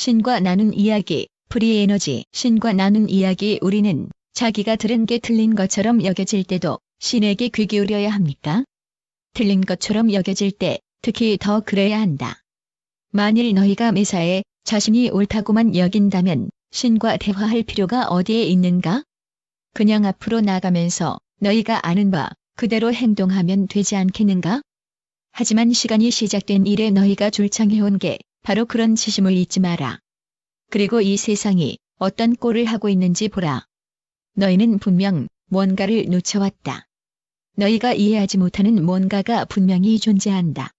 신과 나눈 이야기, 프리에너지. 신과 나눈 이야기. 우리는 자기가 들은 게 틀린 것처럼 여겨질 때도 신에게 귀 기울여야 합니까? 틀린 것처럼 여겨질 때 특히 더 그래야 한다. 만일 너희가 매사에 자신이 옳다고만 여긴다면 신과 대화할 필요가 어디에 있는가? 그냥 앞으로 나가면서 너희가 아는 바 그대로 행동하면 되지 않겠는가? 하지만 시간이 시작된 이래 너희가 줄창해온 게 바로 그런 지심을 잊지 마라. 그리고 이 세상이 어떤 꼴을 하고 있는지 보라. 너희는 분명 뭔가를 놓쳐왔다. 너희가 이해하지 못하는 뭔가가 분명히 존재한다.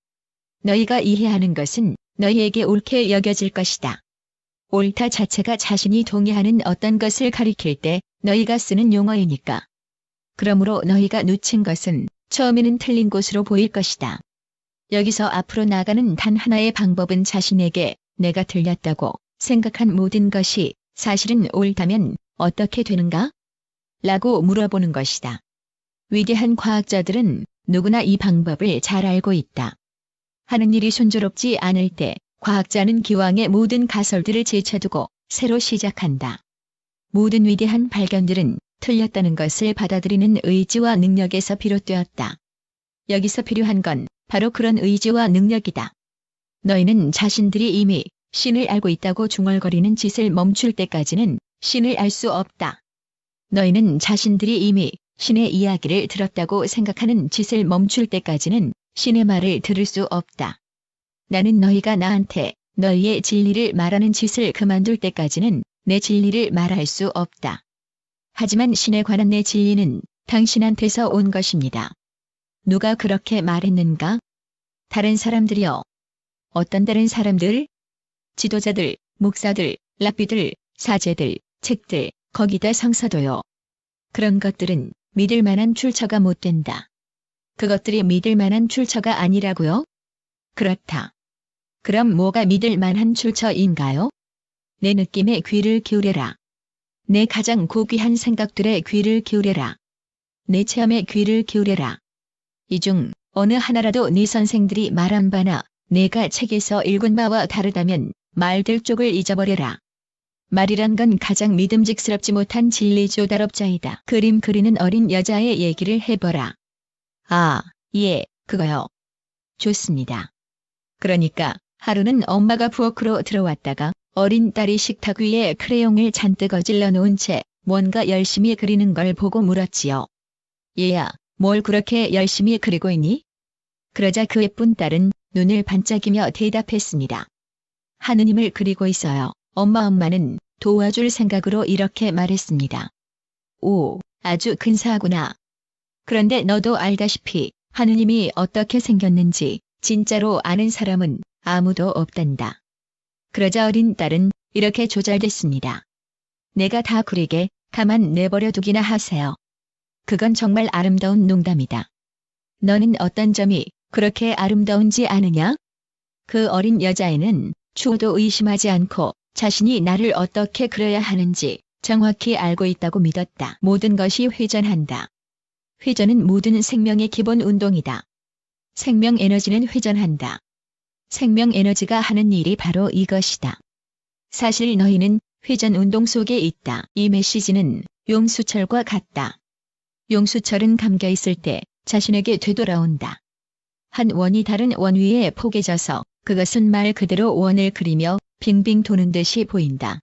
너희가 이해하는 것은 너희에게 옳게 여겨질 것이다. 옳다 자체가 자신이 동의하는 어떤 것을 가리킬 때 너희가 쓰는 용어이니까. 그러므로 너희가 놓친 것은 처음에는 틀린 곳으로 보일 것이다. 여기서 앞으로 나가는 단 하나의 방법은 자신에게 내가 틀렸다고 생각한 모든 것이 사실은 옳다면 어떻게 되는가? 라고 물어보는 것이다. 위대한 과학자들은 누구나 이 방법을 잘 알고 있다. 하는 일이 순조롭지 않을 때 과학자는 기왕의 모든 가설들을 제쳐두고 새로 시작한다. 모든 위대한 발견들은 틀렸다는 것을 받아들이는 의지와 능력에서 비롯되었다. 여기서 필요한 건 바로 그런 의지와 능력이다. 너희는 자신들이 이미 신을 알고 있다고 중얼거리는 짓을 멈출 때까지는 신을 알 수 없다. 너희는 자신들이 이미 신의 이야기를 들었다고 생각하는 짓을 멈출 때까지는 신의 말을 들을 수 없다. 나는 너희가 나한테 너희의 진리를 말하는 짓을 그만둘 때까지는 내 진리를 말할 수 없다. 하지만 신에 관한 내 진리는 당신한테서 온 것입니다. 누가 그렇게 말했는가? 다른 사람들이요. 어떤 다른 사람들? 지도자들, 목사들, 랍비들, 사제들, 책들, 거기다 성서도요. 그런 것들은 믿을 만한 출처가 못 된다. 그것들이 믿을 만한 출처가 아니라고요? 그렇다. 그럼 뭐가 믿을 만한 출처인가요? 내 느낌에 귀를 기울여라. 내 가장 고귀한 생각들에 귀를 기울여라. 내 체험에 귀를 기울여라. 이 중 어느 하나라도 네 선생들이 말한 바나 내가 책에서 읽은 바와 다르다면 말들 쪽을 잊어버려라. 말이란 건 가장 믿음직스럽지 못한 진리 조달업자이다. 그림 그리는 어린 여자의 얘기를 해보라. 아, 예, 그거요. 좋습니다. 그러니까 하루는 엄마가 부엌으로 들어왔다가 어린 딸이 식탁 위에 크레용을 잔뜩 어질러 놓은 채 뭔가 열심히 그리는 걸 보고 물었지요. 얘야, 뭘 그렇게 열심히 그리고 있니? 그러자 그 예쁜 딸은 눈을 반짝이며 대답했습니다. 하느님을 그리고 있어요. 엄마는 도와줄 생각으로 이렇게 말했습니다. 오, 아주 근사하구나. 그런데 너도 알다시피 하느님이 어떻게 생겼는지 진짜로 아는 사람은 아무도 없단다. 그러자 어린 딸은 이렇게 조잘됐습니다. 내가 다 그리게 가만 내버려 두기나 하세요. 그건 정말 아름다운 농담이다. 너는 어떤 점이 그렇게 아름다운지 아느냐? 그 어린 여자애는 추호도 의심하지 않고 자신이 나를 어떻게 그려야 하는지 정확히 알고 있다고 믿었다. 모든 것이 회전한다. 회전은 모든 생명의 기본 운동이다. 생명 에너지는 회전한다. 생명 에너지가 하는 일이 바로 이것이다. 사실 너희는 회전 운동 속에 있다. 이 메시지는 용수철과 같다. 용수철은 감겨 있을 때 자신에게 되돌아온다. 한 원이 다른 원 위에 포개져서 그것은 말 그대로 원을 그리며 빙빙 도는 듯이 보인다.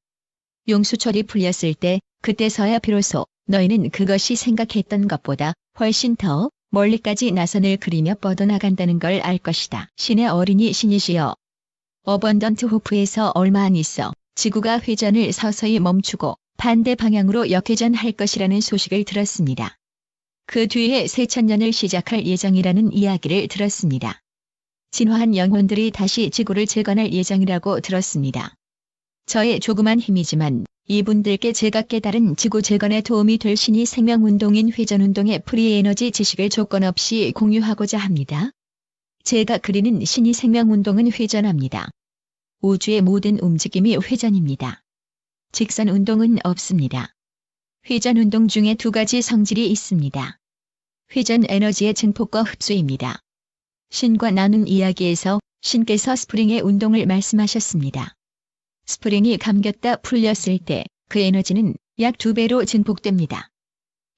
용수철이 풀렸을 때 그때서야 비로소 너희는 그것이 생각했던 것보다 훨씬 더 멀리까지 나선을 그리며 뻗어나간다는 걸 알 것이다. 신의 어린이 신이시여. 어번던트 호프에서 얼마 안 있어 지구가 회전을 서서히 멈추고 반대 방향으로 역회전할 것이라는 소식을 들었습니다. 그 뒤에 새천년을 시작할 예정이라는 이야기를 들었습니다. 진화한 영혼들이 다시 지구를 재건할 예정이라고 들었습니다. 저의 조그만 힘이지만 이분들께 제가 깨달은 지구 재건에 도움이 될 신이 생명운동인 회전운동의 프리에너지 지식을 조건 없이 공유하고자 합니다. 제가 그리는 신이 생명운동은 회전합니다. 우주의 모든 움직임이 회전입니다. 직선운동은 없습니다. 회전운동 중에 두 가지 성질이 있습니다. 회전 에너지의 증폭과 흡수입니다. 신과 나눈 이야기에서 신께서 스프링의 운동을 말씀하셨습니다. 스프링이 감겼다 풀렸을 때 그 에너지는 약 2배로 증폭됩니다.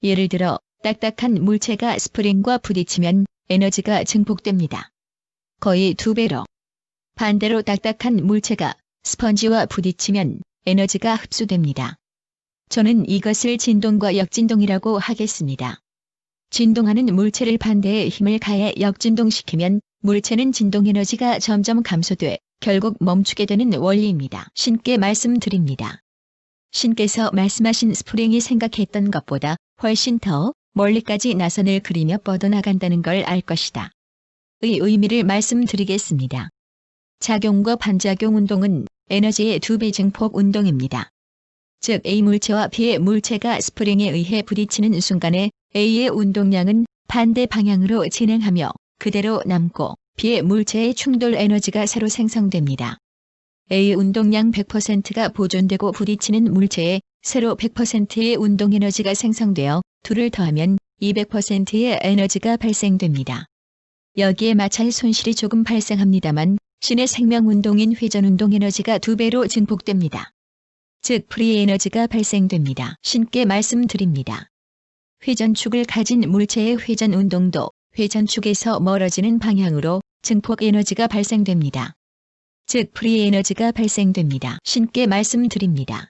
예를 들어 딱딱한 물체가 스프링과 부딪히면 에너지가 증폭됩니다. 거의 2배로. 반대로 딱딱한 물체가 스펀지와 부딪히면 에너지가 흡수됩니다. 저는 이것을 진동과 역진동이라고 하겠습니다. 진동하는 물체를 반대에 힘을 가해 역진동시키면 물체는 진동 에너지가 점점 감소돼 결국 멈추게 되는 원리입니다. 신께 말씀드립니다. 신께서 말씀하신 스프링이 생각했던 것보다 훨씬 더 멀리까지 나선을 그리며 뻗어나간다는 걸 알 것이다. 의 의미를 말씀드리겠습니다. 작용과 반작용 운동은 에너지의 2배 증폭 운동입니다. 즉 A 물체와 B의 물체가 스프링에 의해 부딪히는 순간에 A의 운동량은 반대 방향으로 진행하며 그대로 남고 B의 물체의 충돌 에너지가 새로 생성됩니다. A의 운동량 100%가 보존되고 부딪히는 물체에 새로 100%의 운동 에너지가 생성되어 둘을 더하면 200%의 에너지가 발생됩니다. 여기에 마찰 손실이 조금 발생합니다만 신의 생명운동인 회전운동 에너지가 2배로 증폭됩니다. 즉 프리 에너지가 발생됩니다. 신께 말씀드립니다. 회전축을 가진 물체의 회전운동도 회전축에서 멀어지는 방향으로 증폭 에너지가 발생됩니다. 즉 프리 에너지가 발생됩니다. 신께 말씀드립니다.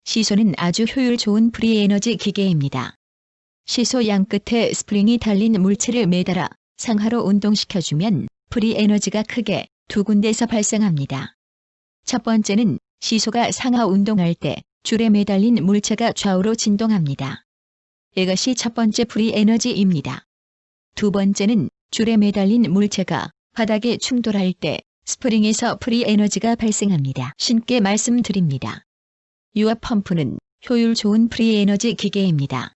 시소는 아주 효율 좋은 프리 에너지 기계입니다. 시소 양 끝에 스프링이 달린 물체를 매달아 상하로 운동시켜주면 프리 에너지가 크게 2군데서 발생합니다. 첫 번째는 시소가 상하 운동할 때 줄에 매달린 물체가 좌우로 진동합니다. 이것이 첫 번째 프리 에너지입니다. 두 번째는 줄에 매달린 물체가 바닥에 충돌할 때 스프링에서 프리 에너지가 발생합니다. 신께 말씀드립니다. 유압 펌프는 효율 좋은 프리 에너지 기계입니다.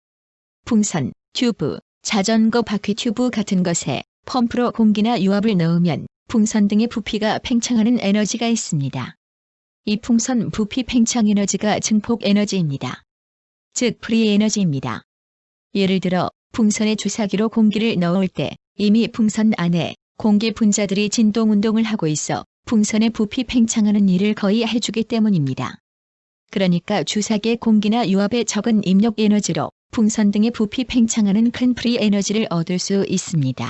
풍선, 튜브, 자전거 바퀴 튜브 같은 것에 펌프로 공기나 유압을 넣으면 풍선 등의 부피가 팽창하는 에너지가 있습니다. 이 풍선 부피 팽창 에너지가 증폭 에너지입니다. 즉 프리 에너지입니다. 예를 들어 풍선에 주사기로 공기를 넣을 때 이미 풍선 안에 공기 분자들이 진동 운동을 하고 있어 풍선의 부피 팽창하는 일을 거의 해주기 때문입니다. 그러니까 주사기의 공기나 유압의 적은 입력 에너지로 풍선 등의 부피 팽창하는 큰 프리 에너지를 얻을 수 있습니다.